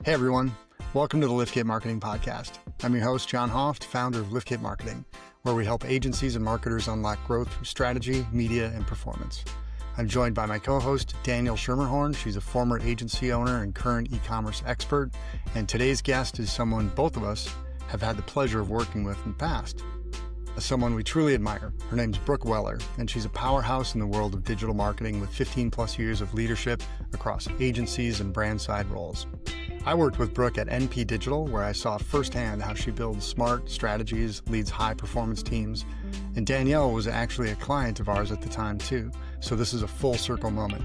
Hey everyone, welcome to the LiftKit Marketing Podcast. I'm your host, John Hoft, founder of LiftKit Marketing, where we help agencies and marketers unlock growth through strategy, media, and performance. I'm joined by my co-host, Danielle Schermerhorn. She's a former agency owner and current e-commerce expert. And today's guest is someone both of us have had the pleasure of working with in the past. Someone we truly admire. Her name's Brooke Weller, and she's a powerhouse in the world of digital marketing with 15 plus years of leadership across agencies and brand side roles. I worked with Brooke at NP Digital, where I saw firsthand how she builds smart strategies, leads high performance teams, and Danielle was actually a client of ours at the time too, so this is a full circle moment.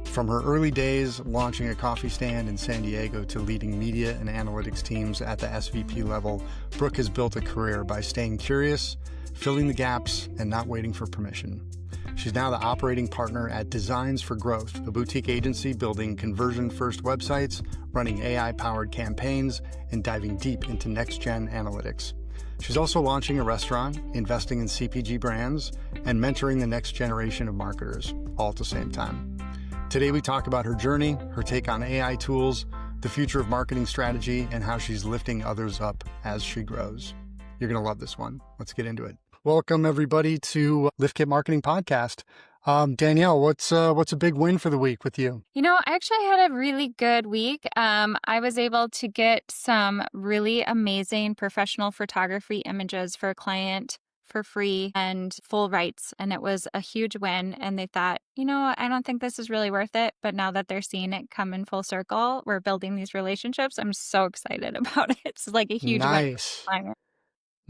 From her early days launching a coffee stand in San Diego to leading media and analytics teams at the SVP level, Brooke has built a career by staying curious, filling the gaps, and not waiting for permission. She's now the operating partner at Designs for Growth, a boutique agency building conversion-first websites, running AI-powered campaigns, and diving deep into next-gen analytics. She's also launching a restaurant, investing in CPG brands, and mentoring the next generation of marketers, all at the same time. Today we talk about her journey, her take on AI tools, the future of marketing strategy, and how she's lifting others up as she grows. You're going to love this one. Let's get into it. Welcome everybody to LiftKit Marketing Podcast. Danielle, what's a big win for the week with you? I actually had a really good week. I was able to get some really amazing professional photography images for a client for free and full rights. And it was a huge win. And they thought, I don't think this is really worth it. But now that they're seeing it come in full circle, we're building these relationships. I'm so excited about it. It's like a huge win for the client.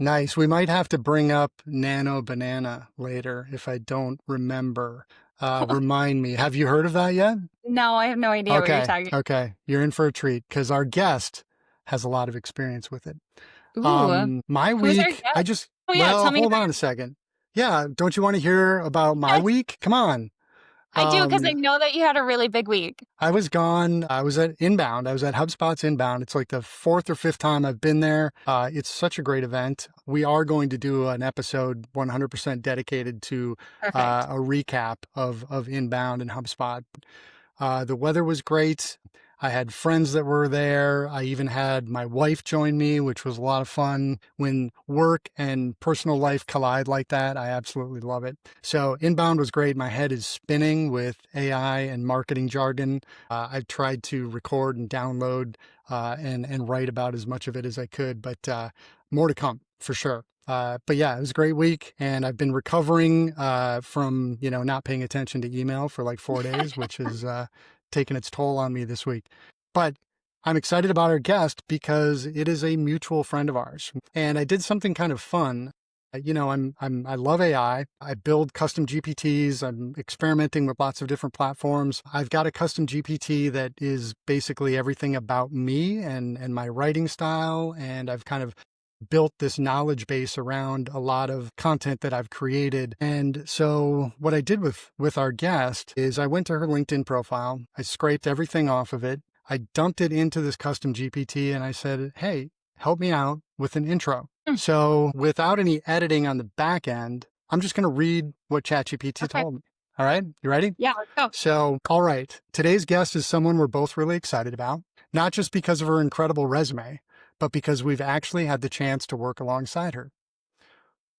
Nice. We might have to bring up Nano Banana later if I don't remember. Remind me. Have you heard of that yet? No, I have no idea what you're talking about. Okay. You're in for a treat because our guest has a lot of experience with it. Ooh. My Who's our week, guest? Tell me hold on a second. Yeah. Don't you want to hear about my week? Come on. I do, because I know that you had a really big week. I was gone. I was at Inbound. I was at HubSpot's Inbound. It's like the fourth or fifth time I've been there. It's such a great event. We are going to do an episode 100% dedicated to a recap of Inbound and HubSpot. The weather was great. I had friends that were there. I even had my wife join me, which was a lot of fun. When work and personal life collide like that, I absolutely love it. So Inbound was great. My head is spinning with AI and marketing jargon. I've tried to record and download and write about as much of it as I could, but more to come for sure. But yeah, it was a great week, and I've been recovering from not paying attention to email for like 4 days, which is taken its toll on me this week. But I'm excited about our guest because it is a mutual friend of ours, and I did something kind of fun. I love AI. I build custom GPTs. I'm experimenting with lots of different platforms. I've got a custom GPT that is basically everything about me and my writing style, and I've kind of built this knowledge base around a lot of content that I've created. And so what I did with our guest is I went to her LinkedIn profile. I scraped everything off of it. I dumped it into this custom GPT and I said, hey, help me out with an intro. So without any editing on the back end, I'm just going to read what ChatGPT told me. All right. You ready? Yeah, let's go. So, all right. Today's guest is someone we're both really excited about, not just because of her incredible resume, but because we've actually had the chance to work alongside her.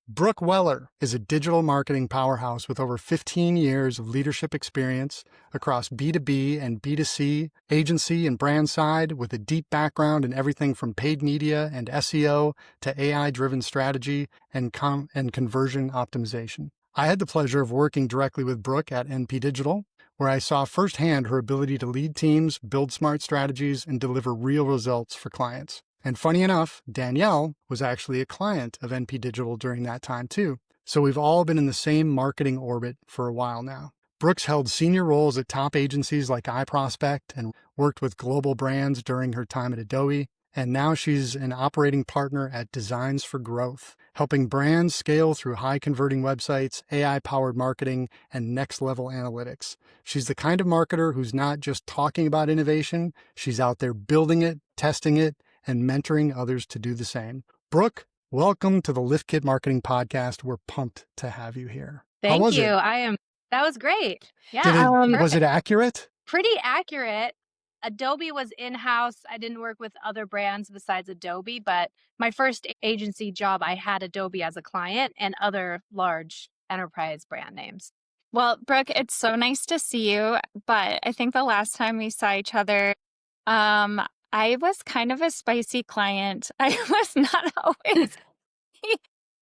Brooke Weller is a digital marketing powerhouse with over 15 years of leadership experience across B2B and B2C, agency and brand side, with a deep background in everything from paid media and SEO to AI-driven strategy and conversion optimization. I had the pleasure of working directly with Brooke at NP Digital, where I saw firsthand her ability to lead teams, build smart strategies, and deliver real results for clients. And funny enough, Danielle was actually a client of NP Digital during that time too. So we've all been in the same marketing orbit for a while now. Brooks held senior roles at top agencies like iProspect and worked with global brands during her time at Adobe. And now she's an operating partner at Designs for Growth, helping brands scale through high-converting websites, AI-powered marketing, and next-level analytics. She's the kind of marketer who's not just talking about innovation, she's out there building it, testing it, and mentoring others to do the same. Brooke, welcome to the LiftKit Marketing Podcast. We're pumped to have you here. Thank you. It? That was great. Yeah. Was it accurate? Pretty accurate. Adobe was in-house. I didn't work with other brands besides Adobe, but my first agency job, I had Adobe as a client and other large enterprise brand names. Well, Brooke, it's so nice to see you. But I think the last time we saw each other, I was kind of a spicy client. I was not always.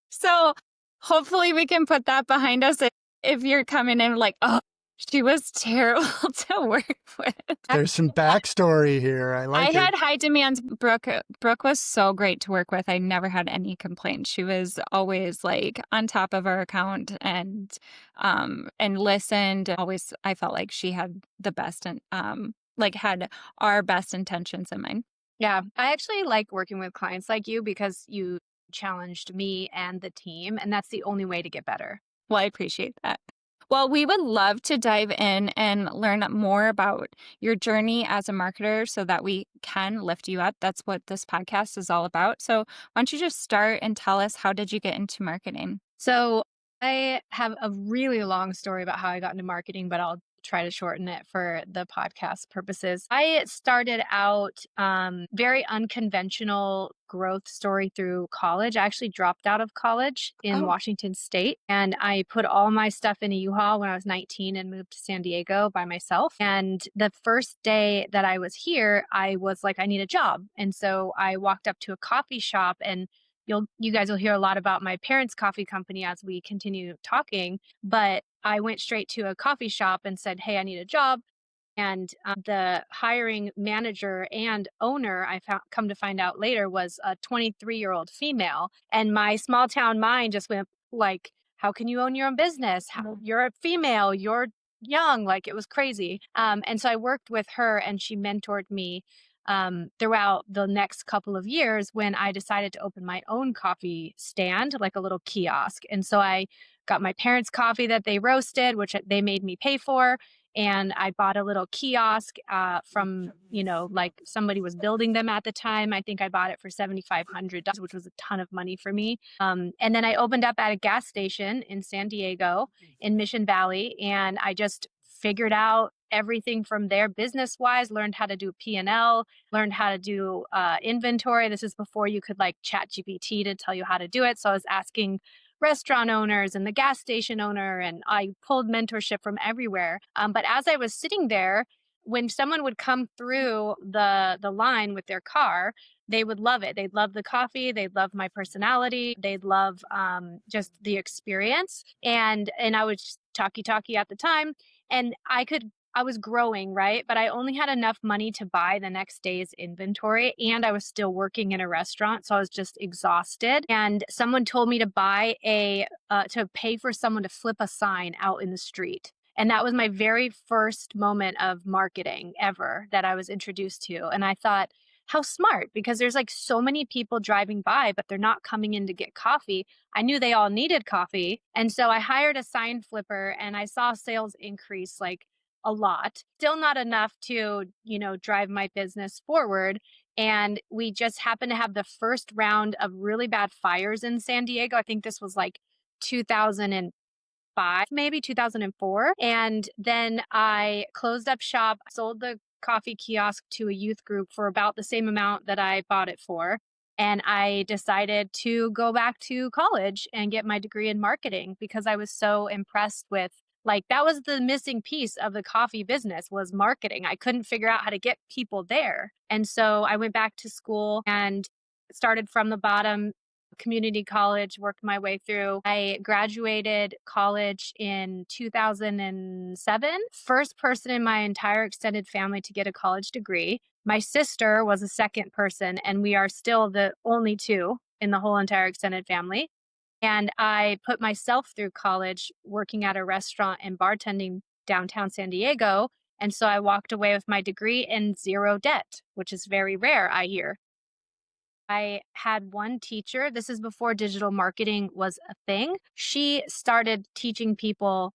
So hopefully we can put that behind us if you're coming in like, oh, she was terrible to work with. There's some backstory here. I like I had it. high demands. Brooke was so great to work with. I never had any complaints. She was always like on top of our account and listened. Always, I felt like she had the best and like had our best intentions in mind. Yeah, I actually like working with clients like you because you challenged me and the team, and that's the only way to get better. Well, I appreciate that. Well, we would love to dive in and learn more about your journey as a marketer so that we can lift you up. That's what this podcast is all about. So, why don't you just start and tell us, how did you get into marketing? So I have a really long story about how I got into marketing, but I'll try to shorten it for the podcast purposes. I started out very unconventional growth story through college. I actually dropped out of college in Oh, Washington State, and I put all my stuff in a U-Haul when I was 19 and moved to San Diego by myself. And the first day that I was here, I was like, I need a job. And so I walked up to a coffee shop, and you guys will hear a lot about my parents' coffee company as we continue talking, but I went straight to a coffee shop and said, "Hey, I need a job." And the hiring manager and owner, I found, come to find out later, was a 23-year-old female. And my small town mind just went like, how can you own your own business? You're a female, you're young. Like, it was crazy. And so I worked with her, and she mentored me throughout the next couple of years when I decided to open my own coffee stand, like a little kiosk. And so I got my parents' coffee that they roasted, which they made me pay for. And I bought a little kiosk from, like somebody was building them at the time. I think I bought it for $7,500, which was a ton of money for me. And then I opened up at a gas station in San Diego in Mission Valley. And I just figured out everything from there business wise, learned how to do P&L, learned how to do inventory. This is before you could like chat GPT to tell you how to do it. So I was asking restaurant owners and the gas station owner, and I pulled mentorship from everywhere. But as I was sitting there, when someone would come through the line with their car, they would love it. They'd love the coffee. They'd love my personality. They'd love just the experience. And I was talkie at the time, and I was growing, right? But I only had enough money to buy the next day's inventory, and I was still working in a restaurant. So I was just exhausted. And someone told me to to pay for someone to flip a sign out in the street. And that was my very first moment of marketing ever that I was introduced to. And I thought, how smart, because there's like so many people driving by, but they're not coming in to get coffee. I knew they all needed coffee. And so I hired a sign flipper, and I saw sales increase like a lot, still not enough to, drive my business forward. And we just happened to have the first round of really bad fires in San Diego. I think this was like 2005, maybe 2004. And then I closed up shop, sold the coffee kiosk to a youth group for about the same amount that I bought it for. And I decided to go back to college and get my degree in marketing because I was so impressed with, like, that was the missing piece of the coffee business, was marketing. I couldn't figure out how to get people there. And so I went back to school and started from the bottom, community college, worked my way through. I graduated college in 2007. First person in my entire extended family to get a college degree. My sister was a second person, and we are still the only two in the whole entire extended family. And I put myself through college working at a restaurant and bartending downtown San Diego. And so I walked away with my degree in zero debt, which is very rare, I hear. I had one teacher, this is before digital marketing was a thing. She started teaching people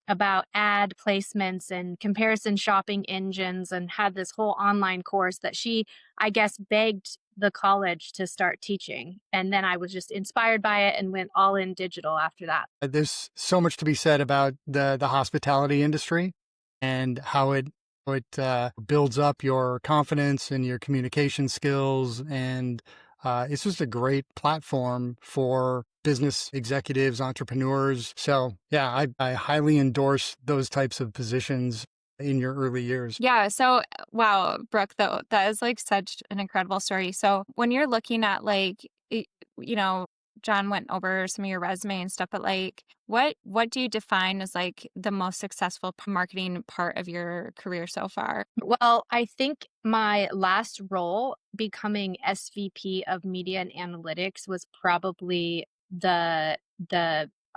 about ad placements and comparison shopping engines, and had this whole online course that she, I guess, begged the college to start teaching. And then I was just inspired by it and went all in digital after that. There's so much to be said about the hospitality industry and how it It builds up your confidence and your communication skills. And it's just a great platform for business executives, entrepreneurs. So, yeah, I highly endorse those types of positions in your early years. Yeah. So, wow, Brooke, though, that is like such an incredible story. So, when you're looking at like, you know, John went over some of your resume and stuff, but like, what do you define as like the most successful marketing part of your career so far? Well, I think my last role, becoming SVP of Media and Analytics, was probably the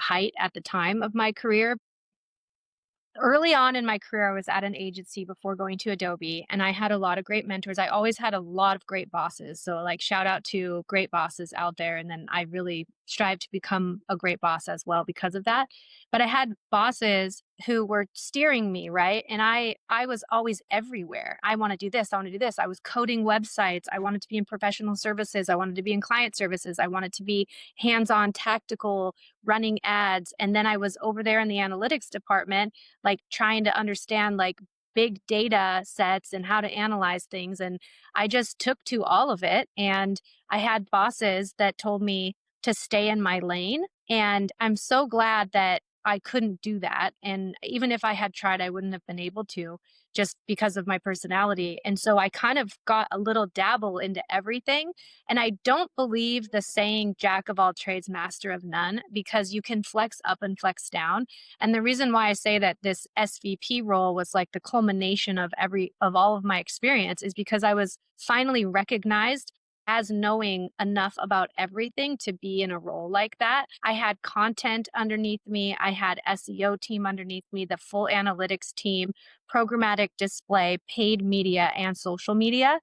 height at the time of my career. Early on in my career, I was at an agency before going to Adobe, and I had a lot of great mentors. I always had a lot of great bosses. So, like, shout out to great bosses out there. And then I really strive to become a great boss as well because of that. But I had bosses who were steering me, right? And I was always everywhere. I want to do this, I want to do this. I was coding websites. I wanted to be in professional services. I wanted to be in client services. I wanted to be hands-on tactical running ads. And then I was over there in the analytics department, like trying to understand like big data sets and how to analyze things. And I just took to all of it. And I had bosses that told me to stay in my lane. And I'm so glad that I couldn't do that. And even if I had tried, I wouldn't have been able to just because of my personality. And so I kind of got a little dabble into everything. And I don't believe the saying jack of all trades, master of none, because you can flex up and flex down. And the reason why I say that this SVP role was like the culmination of all of my experience is because I was finally recognized as knowing enough about everything to be in a role like that. I had content underneath me, I had SEO team underneath me, the full analytics team, programmatic display, paid media, and social media.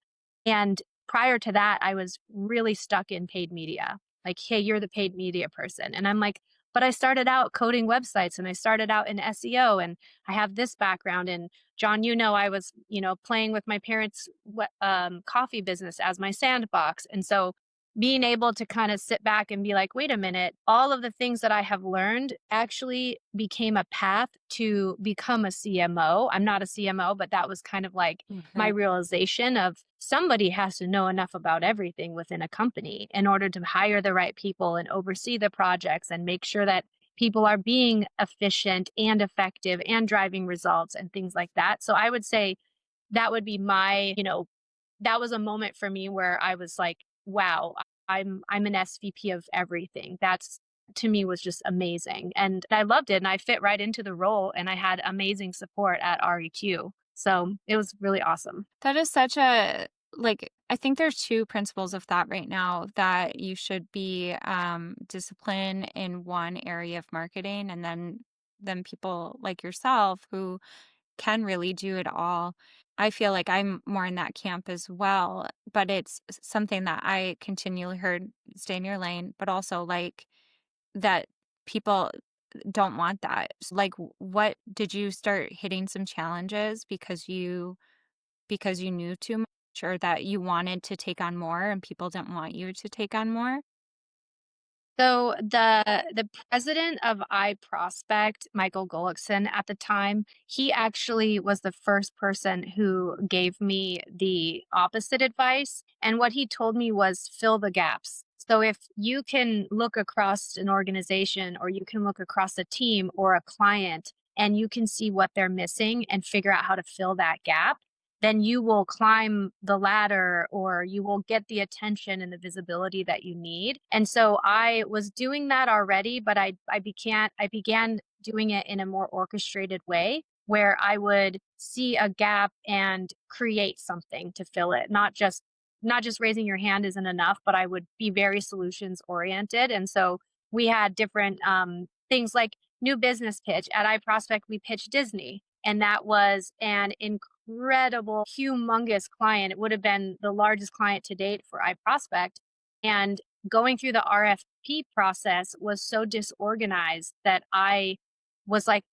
And prior to that, I was really stuck in paid media. Like, hey, you're the paid media person. And I'm like, but I started out coding websites and I started out in SEO and I have this background. And John, I was, playing with my parents' coffee business as my sandbox. And so being able to kind of sit back and be like, wait a minute, all of the things that I have learned actually became a path to become a CMO. I'm not a CMO, but that was kind of like my realization of somebody has to know enough about everything within a company in order to hire the right people and oversee the projects and make sure that people are being efficient and effective and driving results and things like that. So I would say that would be that was a moment for me where I was like, wow, I'm an SVP of everything. That's to me was just amazing. And I loved it and I fit right into the role and I had amazing support at REQ. So it was really awesome. That is such a like I think there's two principles of thought right now that you should be disciplined in one area of marketing and then people like yourself who can really do it all. I feel like I'm more in that camp as well, but it's something that I continually heard stay in your lane, but also like that people don't want that. So, like, what did you start hitting some challenges because you knew too much or that you wanted to take on more and people didn't want you to take on more? So the president of iProspect, Michael Gullickson at the time, he actually was the first person who gave me the opposite advice. And what he told me was fill the gaps. So if you can look across an organization or you can look across a team or a client and you can see what they're missing and figure out how to fill that gap, then you will climb the ladder or you will get the attention and the visibility that you need. And so I was doing that already, but I began doing it in a more orchestrated way where I would see a gap and create something to fill it, not just raising your hand isn't enough, but I would be very solutions oriented. And so we had different things like new business pitch at iProspect. We pitched Disney, and that was an incredible, humongous client. It would have been the largest client to date for iProspect. And going through the RFP process was so disorganized that I was like,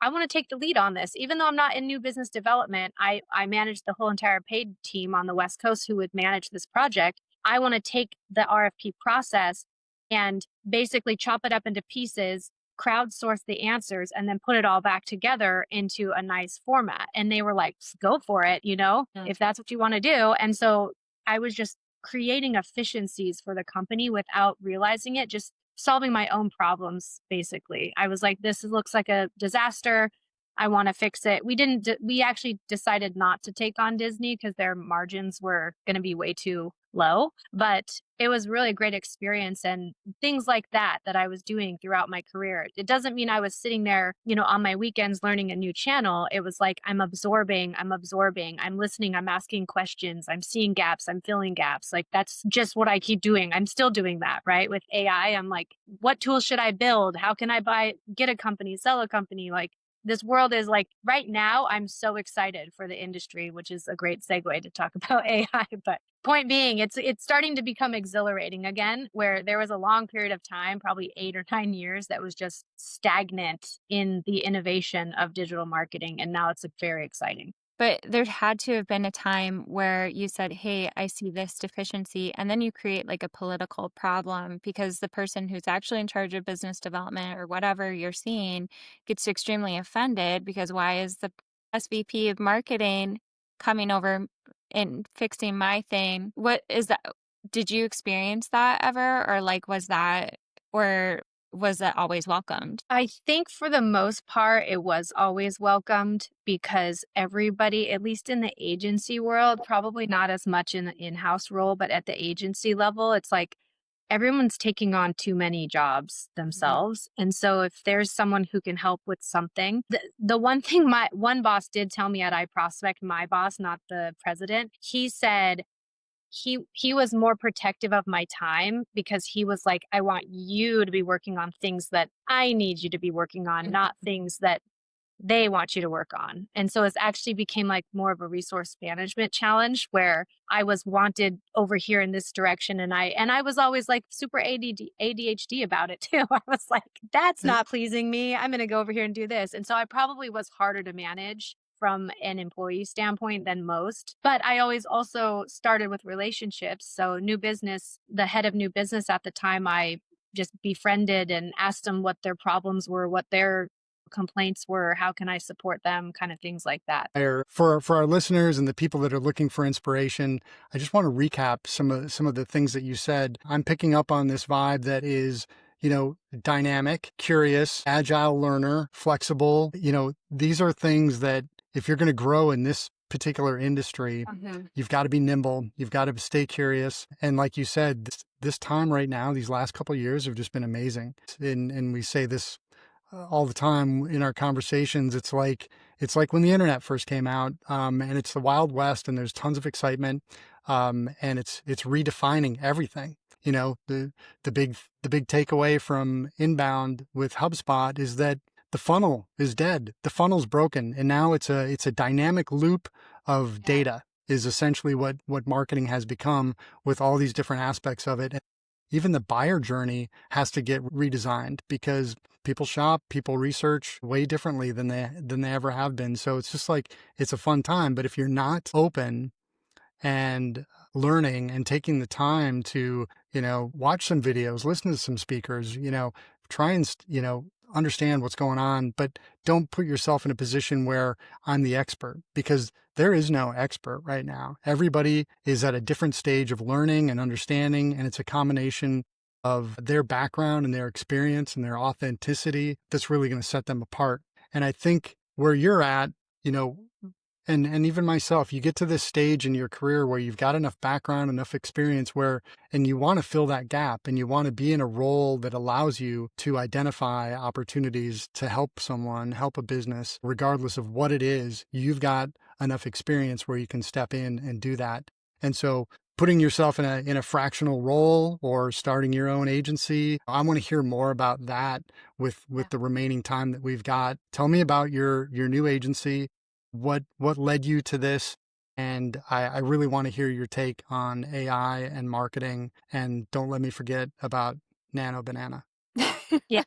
I want to take the lead on this. Even though I'm not in new business development, I managed the whole entire paid team on the West Coast who would manage this project. I want to take the RFP process and basically chop it up into pieces, crowdsource the answers and then put it all back together into a nice format. And they were like, go for it, if that's what you want to do. And so I was just creating efficiencies for the company without realizing it, just solving my own problems, basically. I was like, this looks like a disaster. I want to fix it. We actually decided not to take on Disney because their margins were going to be way too low, but it was really a great experience and things like that I was doing throughout my career. It doesn't mean I was sitting there, on my weekends learning a new channel. It was like I'm absorbing, I'm listening, I'm asking questions, I'm seeing gaps, I'm filling gaps. Like that's just what I keep doing. I'm still doing that, right? With AI, I'm like, what tools should I build? How can I get a company, sell a company? Like this world is like right now, I'm so excited for the industry, which is a great segue to talk about AI. But point being, it's starting to become exhilarating again, where there was a long period of time, probably 8 or 9 years, that was just stagnant in the innovation of digital marketing. And now it's very exciting. But there had to have been a time where you said, hey, I see this deficiency. And then you create like a political problem because the person who's actually in charge of business development or whatever you're seeing gets extremely offended because why is the SVP of marketing coming over and fixing my thing? What is that? Did you experience that ever? Or like, was that always welcomed? I think for the most part, it was always welcomed because everybody, at least in the agency world, probably not as much in the in-house role, but at the agency level, it's like everyone's taking on too many jobs themselves. And so if there's someone who can help with something, the one thing my one boss did tell me at iProspect, my boss, not the president, he said, he was more protective of my time because he was like, I want you to be working on things that I need you to be working on, not things that they want you to work on. And so it actually became like more of a resource management challenge where I was wanted over here in this direction. And I was always like super ADHD about it too. I was like, that's not pleasing me. I'm going to go over here and do this. And so I probably was harder to manage from an employee standpoint than most. But I always also started with relationships. So new business, the head of new business at the time, I just befriended and asked them what their problems were, what their complaints were, how can I support them, kind of things like that. For our listeners and the people that are looking for inspiration, I just want to recap some of the things that you said. I'm picking up on this vibe that is, dynamic, curious, agile learner, flexible. These are things that if you're going to grow in this particular industry, you've got to be nimble, you've got to stay curious. And like you said, this time right now, these last couple of years have just been amazing. And we say this all the time in our conversations. It's like when the internet first came out, and it's the Wild West, and there's tons of excitement, and it's redefining everything. The big takeaway from inbound with HubSpot is that the funnel is dead. The funnel's broken, and now it's a dynamic loop of data is essentially what marketing has become with all these different aspects of it. Even the buyer journey has to get redesigned because people shop, people research way differently than they ever have been. So it's just like, it's a fun time. But if you're not open and learning and taking the time to, watch some videos, listen to some speakers, try and, understand what's going on, but don't put yourself in a position where I'm the expert, because there is no expert right now. Everybody is at a different stage of learning and understanding, and it's a combination of their background and their experience and their authenticity that's really going to set them apart. And I think where you're at, and even myself, you get to this stage in your career where you've got enough background, enough experience and you want to fill that gap, and you want to be in a role that allows you to identify opportunities to help someone, help a business, regardless of what it is. You've got enough experience where you can step in and do that. And so putting yourself in a fractional role or starting your own agency, I want to hear more about that with the remaining time that we've got. Tell me about your new agency. What led you to this? And I really want to hear your take on AI and marketing. And don't let me forget about Nano Banana. Yeah.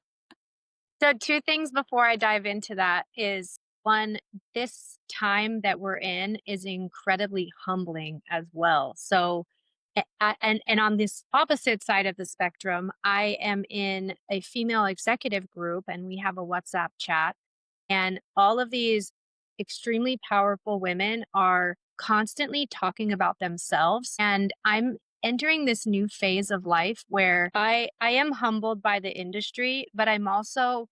So 2 things before I dive into that is, one, this time that we're in is incredibly humbling as well. So And on this opposite side of the spectrum, I am in a female executive group and we have a WhatsApp chat. And all of these extremely powerful women are constantly talking about themselves. And I'm entering this new phase of life where I am humbled by the industry, but I'm also,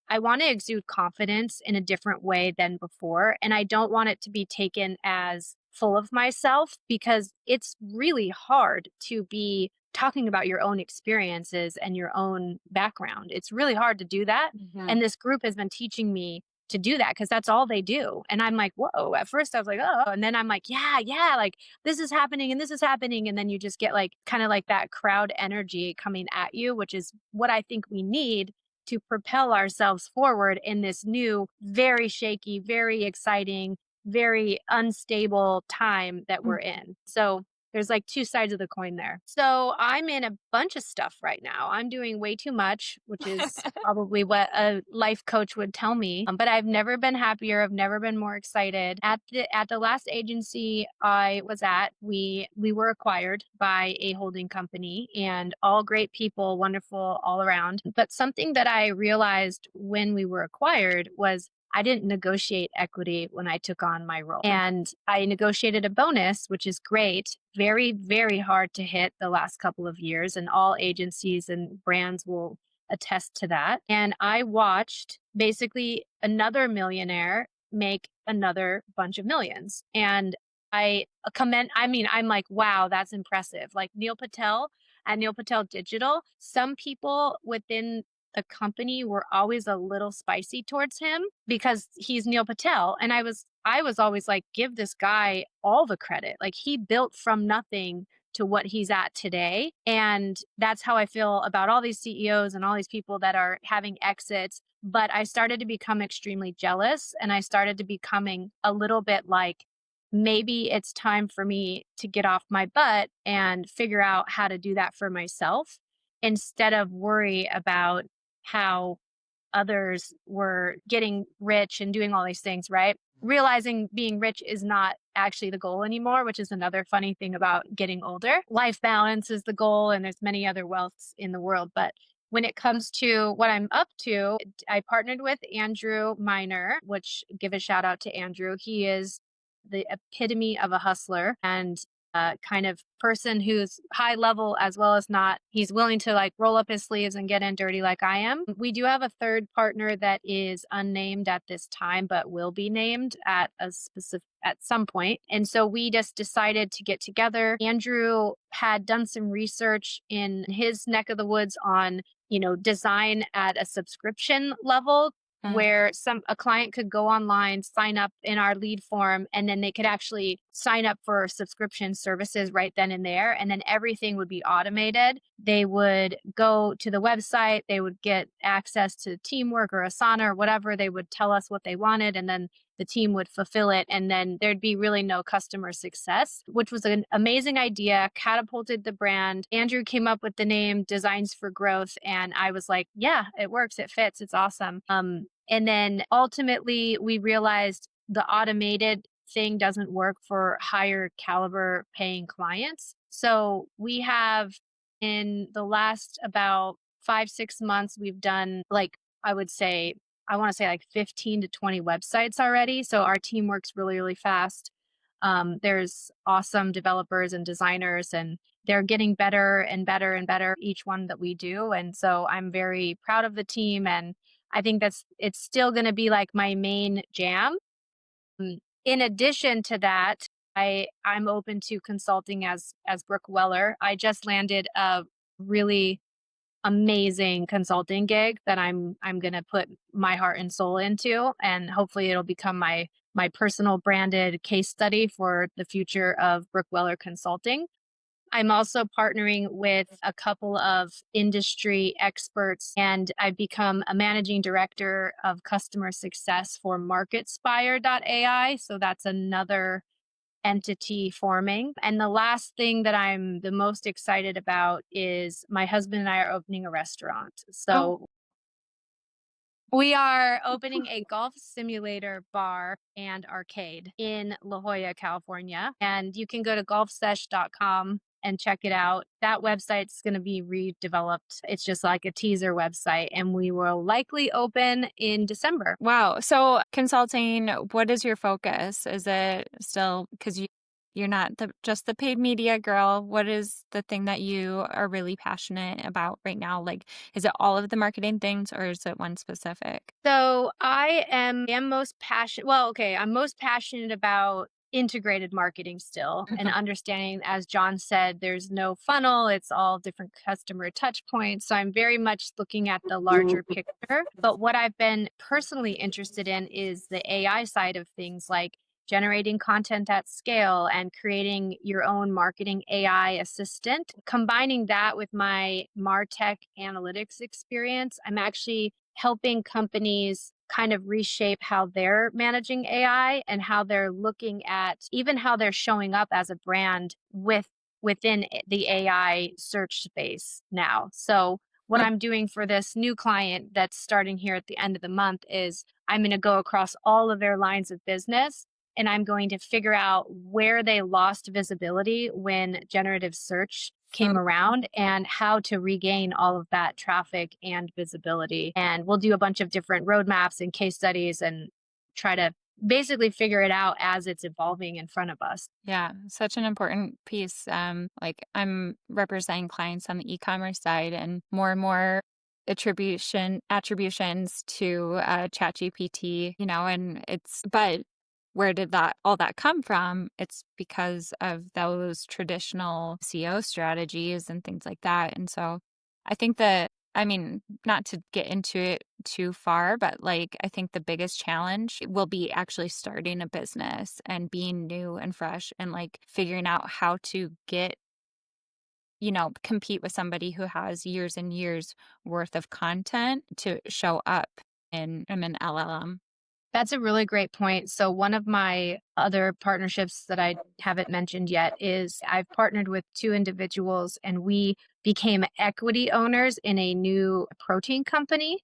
I want to exude confidence in a different way than before. And I don't want it to be taken as full of myself because it's really hard to be talking about your own experiences and your own background. It's really hard to do that. And this group has been teaching me to do that because that's all they do. And I'm like, whoa, at first I was like, oh, and then I'm like, yeah, like this is happening and this is happening. And then you just get like kind of like that crowd energy coming at you, which is what I think we need to propel ourselves forward in this new, very shaky, very exciting, very unstable time that we're in. So there's like two sides of the coin there. So I'm in a bunch of stuff right now. I'm doing way too much, which is probably what a life coach would tell me. But I've never been happier. I've never been more excited. At the last agency I was at, we were acquired by a holding company and all great people, wonderful all around. But something that I realized when we were acquired was I didn't negotiate equity when I took on my role. And I negotiated a bonus, which is great, very, very hard to hit the last couple of years. And all agencies and brands will attest to that. And I watched basically another millionaire make another bunch of millions. And I commend, I mean, I'm like, wow, that's impressive. Like Neil Patel at Neil Patel Digital, some people within the company were always a little spicy towards him because he's Neil Patel. And I was always like, give this guy all the credit. Like he built from nothing to what he's at today. And that's how I feel about all these CEOs and all these people that are having exits. But I started to become extremely jealous and I started to becoming a little bit like, maybe it's time for me to get off my butt and figure out how to do that for myself instead of worry about how others were getting rich and doing all these things, right? Realizing being rich is not actually the goal anymore, which is another funny thing about getting older. Life balance is the goal, and there's many other wealths in the world. But when it comes to what I'm up to, I partnered with Andrew Miner, which give a shout out to Andrew. He is the epitome of a hustler and kind of person who's high level as well as not. He's willing to like roll up his sleeves and get in dirty like I am. We do have a third partner that is unnamed at this time, but will be named at some point. And so we just decided to get together. Andrew had done some research in his neck of the woods on, design at a subscription level where a client could go online, sign up in our lead form, and then they could actually sign up for subscription services right then and there. And then everything would be automated. They would go to the website, they would get access to Teamwork or Asana or whatever. They would tell us what they wanted, and then the team would fulfill it. And then there'd be really no customer success, which was an amazing idea, catapulted the brand. Andrew came up with the name Designs for Growth. And I was like, yeah, it works. It fits. It's awesome. And then ultimately we realized the automated thing doesn't work for higher caliber paying clients. So we have in the last about 5-6 months, we've done like, I want to say like 15 to 20 websites already. So our team works really, really fast. There's awesome developers and designers, and they're getting better and better and better each one that we do. And so I'm very proud of the team. And I think it's still going to be like my main jam. In addition to that, I'm open to consulting as Brooke Weller. I just landed a really amazing consulting gig that I'm going to put my heart and soul into, and hopefully it'll become my personal branded case study for the future of Brooke Weller Consulting. I'm also partnering with a couple of industry experts, and I've become a managing director of customer success for MarketSpire.ai. So that's another entity forming. And the last thing that I'm the most excited about is my husband and I are opening a restaurant. So we are opening a golf simulator bar and arcade in La Jolla, California. And you can go to golfsesh.com and check it out. That website's going to be redeveloped. It's just like a teaser website, and we will likely open in December. Wow. So consulting, what is your focus? Is it still, because you're not just the paid media girl. What is the thing that you are really passionate about right now? Like, is it all of the marketing things or is it one specific? So I am most passionate. Well, okay, I'm most passionate about integrated marketing still and understanding, as John said, there's no funnel. It's all different customer touch points. So I'm very much looking at the larger picture. But what I've been personally interested in is the AI side of things, like generating content at scale and creating your own marketing AI assistant. Combining that with my MarTech analytics experience, I'm actually helping companies kind of reshape how they're managing AI and how they're looking at even how they're showing up as a brand within the AI search space now. So what I'm doing for this new client that's starting here at the end of the month is I'm going to go across all of their lines of business, and I'm going to figure out where they lost visibility when generative search came around and how to regain all of that traffic and visibility. And we'll do a bunch of different roadmaps and case studies and try to basically figure it out as it's evolving in front of us. Yeah, such an important piece. Like I'm representing clients on the e-commerce side and more attributions to ChatGPT, and but where did all that come from? It's because of those traditional SEO strategies and things like that. And so I think that, I mean, not to get into it too far, but like I think the biggest challenge will be actually starting a business and being new and fresh and like figuring out how to compete with somebody who has years and years worth of content to show up in an LLM. That's a really great point. So one of my other partnerships that I haven't mentioned yet is I've partnered with two individuals, and we became equity owners in a new protein company.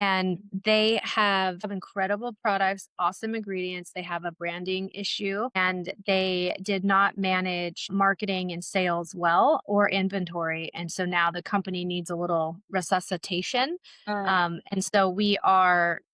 And they have incredible products, awesome ingredients. They have a branding issue, and they did not manage marketing and sales well or inventory. And so now the company needs a little resuscitation. And so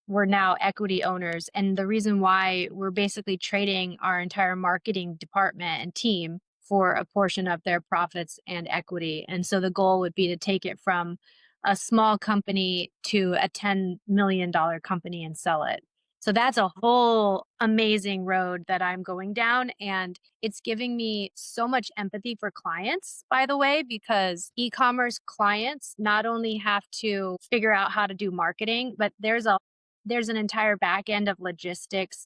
we're now equity owners. And the reason why we're basically trading our entire marketing department and team for a portion of their profits and equity. And so the goal would be to take it from a small company to a $10 million company and sell it. So that's a whole amazing road that I'm going down. And it's giving me so much empathy for clients, by the way, because e-commerce clients not only have to figure out how to do marketing, but there's an entire back end of logistics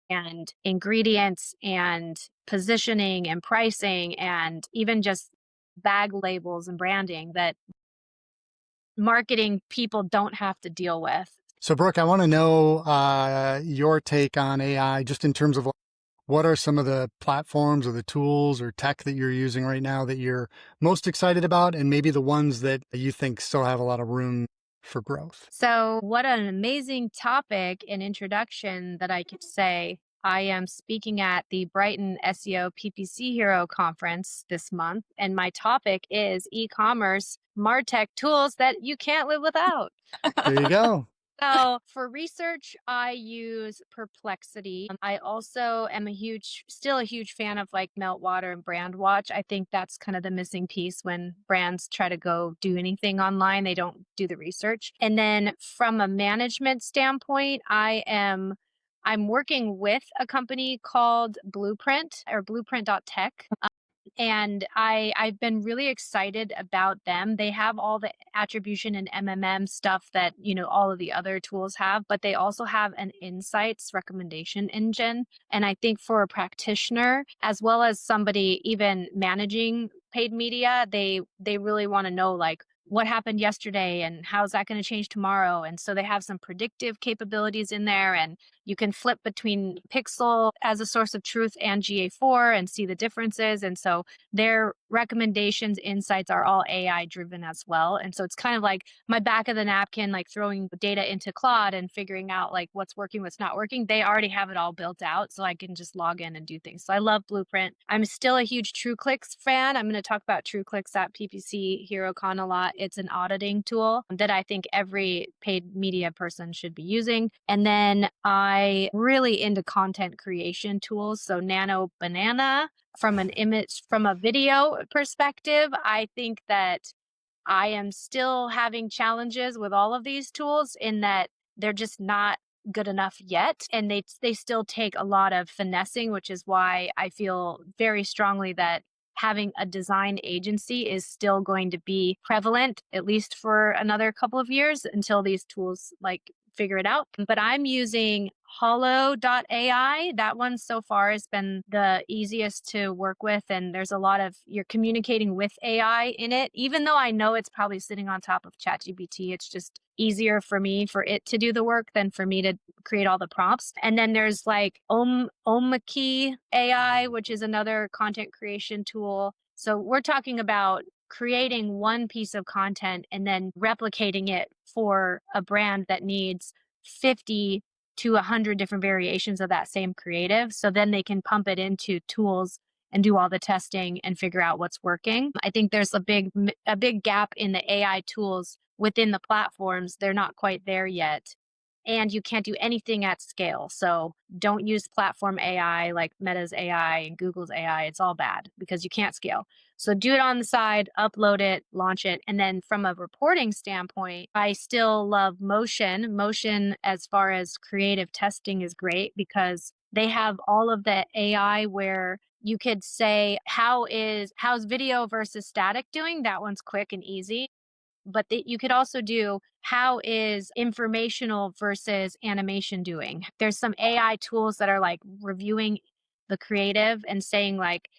and ingredients and positioning and pricing and even just bag labels and branding that marketing people don't have to deal with. So, Brooke, I want to know your take on AI, just in terms of what are some of the platforms or the tools or tech that you're using right now that you're most excited about, and maybe the ones that you think still have a lot of room for growth. So, what an amazing topic and introduction that I could say. I am speaking at the Brighton SEO PPC Hero Conference this month, and my topic is e-commerce MarTech tools that you can't live without. There you go. So for research, I use Perplexity. I also am still a huge fan of like Meltwater and Brandwatch. I think that's kind of the missing piece when brands try to go do anything online. They don't do the research. And then from a management standpoint, I'm working with a company called Blueprint or blueprint.tech. And I've been really excited about them. They have all the attribution and MMM stuff that, all of the other tools have, but they also have an insights recommendation engine. And I think for a practitioner, as well as somebody even managing paid media, they really want to know like what happened yesterday and how's that going to change tomorrow. And so they have some predictive capabilities in there, and you can flip between Pixel as a source of truth and GA4 and see the differences. And so their recommendations, insights are all AI driven as well. And so it's kind of like my back of the napkin, like throwing data into Claude and figuring out like what's working, what's not working. They already have it all built out, so I can just log in and do things. So I love Blueprint. I'm still a huge TrueClicks fan. I'm going to talk about TrueClicks at PPC HeroCon a lot. It's an auditing tool that I think every paid media person should be using. And then I really into content creation tools. So Nano Banana, from an image, from a video perspective, I think that I am still having challenges with all of these tools in that they're just not good enough yet. And they still take a lot of finessing, which is why I feel very strongly that having a design agency is still going to be prevalent, at least for another couple of years until these tools like figure it out. But I'm using Hollow.ai. That one so far has been the easiest to work with. And there's a lot of, you're communicating with AI in it. Even though I know it's probably sitting on top of ChatGPT, it's just easier for me for it to do the work than for me to create all the prompts. And then there's like Omaki AI, which is another content creation tool. So we're talking about creating one piece of content and then replicating it for a brand that needs 50 to 100 different variations of that same creative. So then they can pump it into tools and do all the testing and figure out what's working. I think there's a big gap in the AI tools within the platforms. They're not quite there yet. And you can't do anything at scale. So don't use platform AI like Meta's AI and Google's AI. It's all bad because you can't scale. So do it on the side, upload it, launch it. And then from a reporting standpoint, I still love Motion. Motion, as far as creative testing, is great because they have all of the AI where you could say, how's video versus static doing? That one's quick and easy. But you could also do, how is informational versus animation doing? There's some AI tools that are like reviewing the creative and saying like,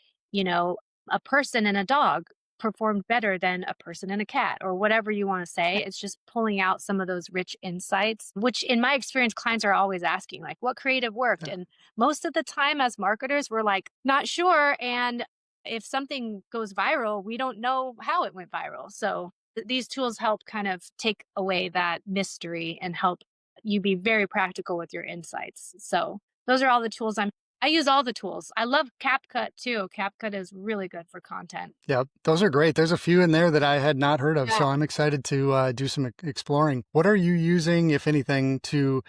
a person and a dog performed better than a person and a cat, or whatever you want to say. It's just pulling out some of those rich insights, which in my experience, clients are always asking like, what creative worked? Yeah. And most of the time as marketers, we're like, not sure. And if something goes viral, we don't know how it went viral. So these tools help kind of take away that mystery and help you be very practical with your insights. So those are all the tools I use all the tools. I love CapCut too. CapCut is really good for content. Yeah, those are great. There's a few in there that I had not heard of. Yeah. So I'm excited to do some exploring. What are you using, if anything, to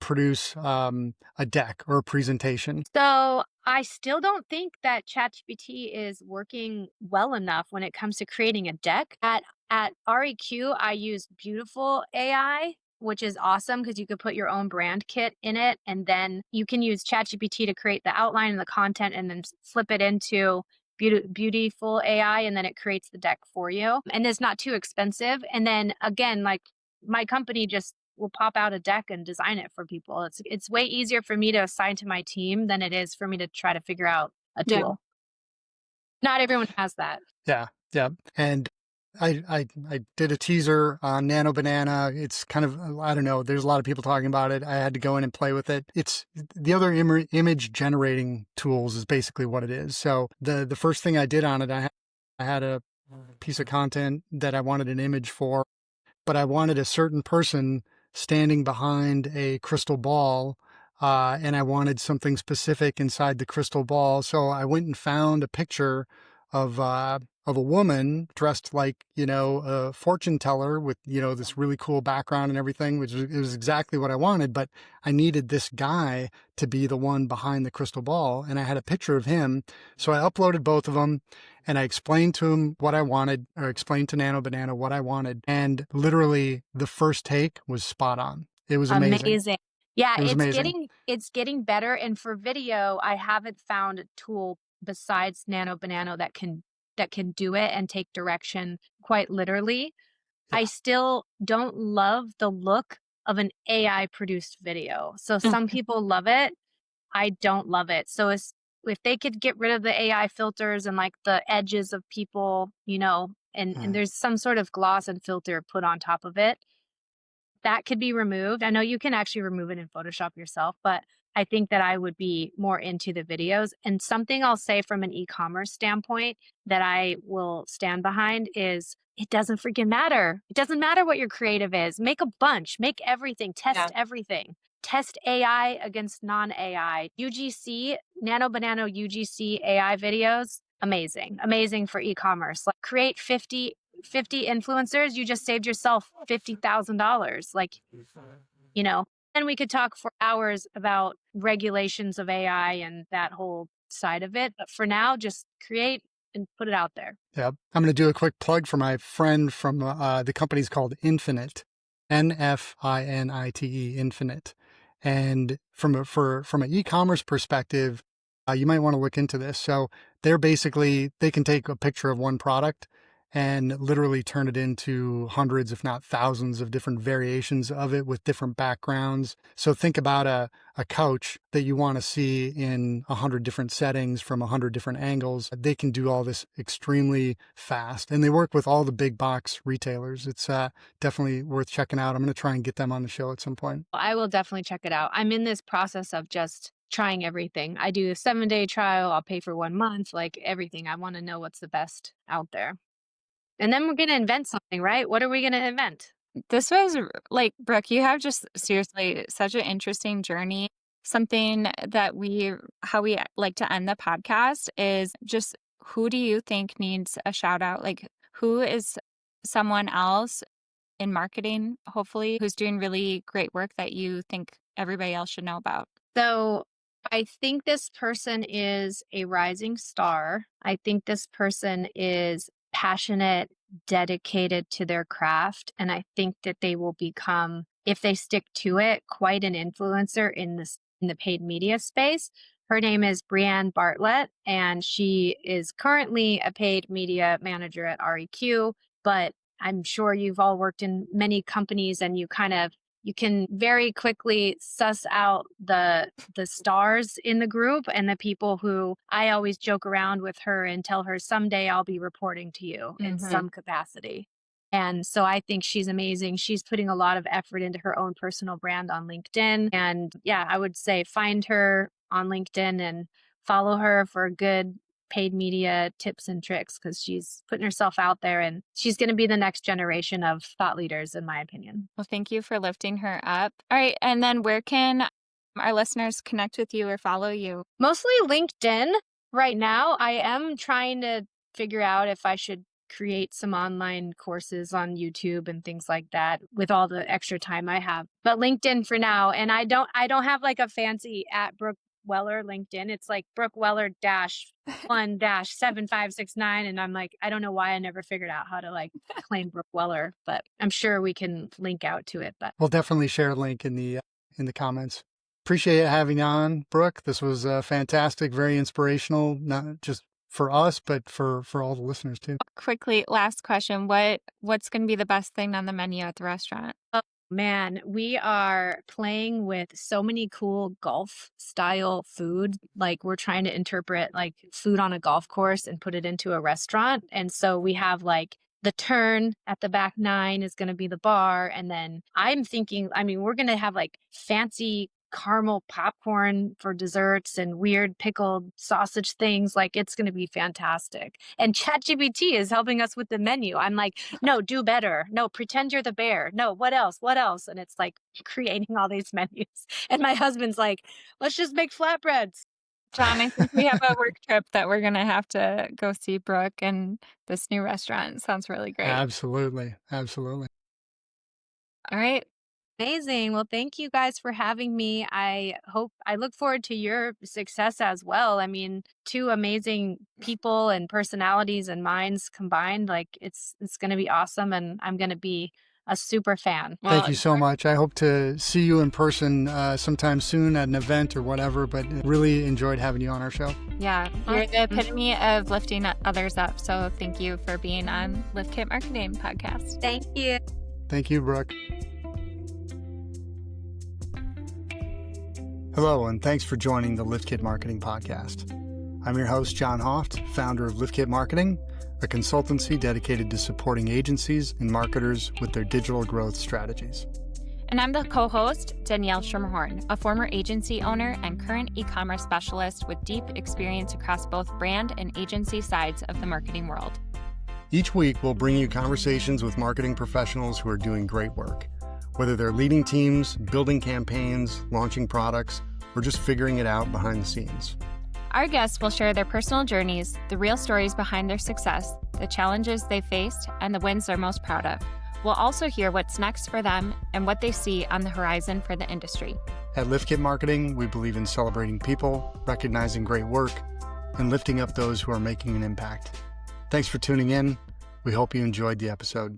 produce a deck or a presentation? So I still don't think that ChatGPT is working well enough when it comes to creating a deck. At REQ, I use Beautiful AI, which is awesome because you could put your own brand kit in it. And then you can use ChatGPT to create the outline and the content and then flip it into Beautiful AI. And then it creates the deck for you. And it's not too expensive. And then again, like my company just will pop out a deck and design it for people. It's way easier for me to assign to my team than it is for me to try to figure out a tool. Not everyone has that. Yeah. And I did a teaser on Nano Banana. It's kind of, I don't know, there's a lot of people talking about it. I had to go in and play with it. It's the other image generating tools is basically what it is. So the first thing I did on it, I had a piece of content that I wanted an image for, but I wanted a certain person standing behind a crystal ball, and I wanted something specific inside the crystal ball. So I went and found a picture of a woman dressed like, a fortune teller with, this really cool background and everything, which was exactly what I wanted. But I needed this guy to be the one behind the crystal ball. And I had a picture of him. So I uploaded both of them and I explained to him what I wanted, or explained to Nano Banana what I wanted. And literally the first take was spot on. It was amazing. Yeah, It was amazing. it's getting better. And for video, I haven't found a tool besides Nano Banana that can do it and take direction quite literally. Yeah. I still don't love the look of an AI produced video. So some people love it. I don't love it. So if they could get rid of the AI filters and like the edges of people, and there's some sort of gloss and filter put on top of it. That could be removed. I know you can actually remove it in Photoshop yourself, but I think that I would be more into the videos. And something I'll say from an e-commerce standpoint that I will stand behind is it doesn't freaking matter. It doesn't matter what your creative is. Make a bunch, make everything, test everything. Test AI against non-AI. UGC, Nano Banana UGC AI videos, amazing for e-commerce. Like create 50 influencers, you just saved yourself $50,000. Like, and we could talk for hours about regulations of AI and that whole side of it. But for now, just create and put it out there. Yeah. I'm going to do a quick plug for my friend from the company's called Infinite, Nfinite, Infinite. And from an e-commerce perspective, you might want to look into this. So they can take a picture of one product and literally turn it into hundreds, if not thousands of different variations of it with different backgrounds. So think about a couch that you want to see in 100 different settings from 100 different angles. They can do all this extremely fast, and they work with all the big box retailers. It's definitely worth checking out. I'm going to try and get them on the show at some point. I will definitely check it out. I'm in this process of just trying everything. I do a 7-day trial. I'll pay for 1 month, like everything. I want to know what's the best out there. And then we're going to invent something, right? What are we going to invent? This was like, Brooke, you have just seriously such an interesting journey. Something that how we like to end the podcast is just, who do you think needs a shout out? Like, who is someone else in marketing, hopefully, who's doing really great work that you think everybody else should know about? So I think this person is a rising star. I think this person is passionate, dedicated to their craft. And I think that they will become, if they stick to it, quite an influencer in the paid media space. Her name is Brianne Bartlett, and she is currently a paid media manager at REQ. But I'm sure you've all worked in many companies, and you can very quickly suss out the stars in the group and the people who I always joke around with her and tell her someday I'll be reporting to you in some capacity. And so I think she's amazing. She's putting a lot of effort into her own personal brand on LinkedIn. And yeah, I would say find her on LinkedIn and follow her for good paid media tips and tricks, because she's putting herself out there and she's going to be the next generation of thought leaders, in my opinion. Well, thank you for lifting her up. All right. And then where can our listeners connect with you or follow you? Mostly LinkedIn right now. I am trying to figure out if I should create some online courses on YouTube and things like that with all the extra time I have. But LinkedIn for now. And I don't have like a fancy at Brooke Weller LinkedIn. It's like Brooke Weller -1-7569. And I'm like, I don't know why I never figured out how to like claim Brooke Weller, but I'm sure we can link out to it. But we'll definitely share a link in the comments. Appreciate having you on, Brooke. This was fantastic, very inspirational, not just for us, but for all the listeners too. Quickly, last question. What's going to be the best thing on the menu at the restaurant? Man, we are playing with so many cool golf style food. Like we're trying to interpret like food on a golf course and put it into a restaurant. And so we have like the turn at the back 9 is going to be the bar. And then I'm thinking, we're going to have like fancy caramel popcorn for desserts and weird pickled sausage things. Like it's going to be fantastic. And ChatGPT is helping us with the menu. I'm like, no, do better. No, pretend you're the bear. No, what else? What else? And it's like creating all these menus. And my husband's like, let's just make flatbreads. John, I think we have a work trip that we're going to have to go see Brooke and this new restaurant. It sounds really great. Absolutely. Absolutely. All right. Amazing. Well, thank you guys for having me. I look forward to your success as well. 2 amazing people and personalities and minds combined. Like it's going to be awesome. And I'm going to be a super fan. Thank you so much. I hope to see you in person sometime soon at an event or whatever, but really enjoyed having you on our show. Yeah, you're the epitome of lifting others up. So thank you for being on LiftKit Marketing Podcast. Thank you. Thank you, Brooke. Hello, and thanks for joining the LiftKit Marketing Podcast. I'm your host, John Hoft, founder of LiftKit Marketing, a consultancy dedicated to supporting agencies and marketers with their digital growth strategies. And I'm the co-host, Danielle Schermerhorn, a former agency owner and current e-commerce specialist with deep experience across both brand and agency sides of the marketing world. Each week, we'll bring you conversations with marketing professionals who are doing great work, whether they're leading teams, building campaigns, launching products, or just figuring it out behind the scenes. Our guests will share their personal journeys, the real stories behind their success, the challenges they faced, and the wins they're most proud of. We'll also hear what's next for them and what they see on the horizon for the industry. At LiftKit Marketing, we believe in celebrating people, recognizing great work, and lifting up those who are making an impact. Thanks for tuning in. We hope you enjoyed the episode.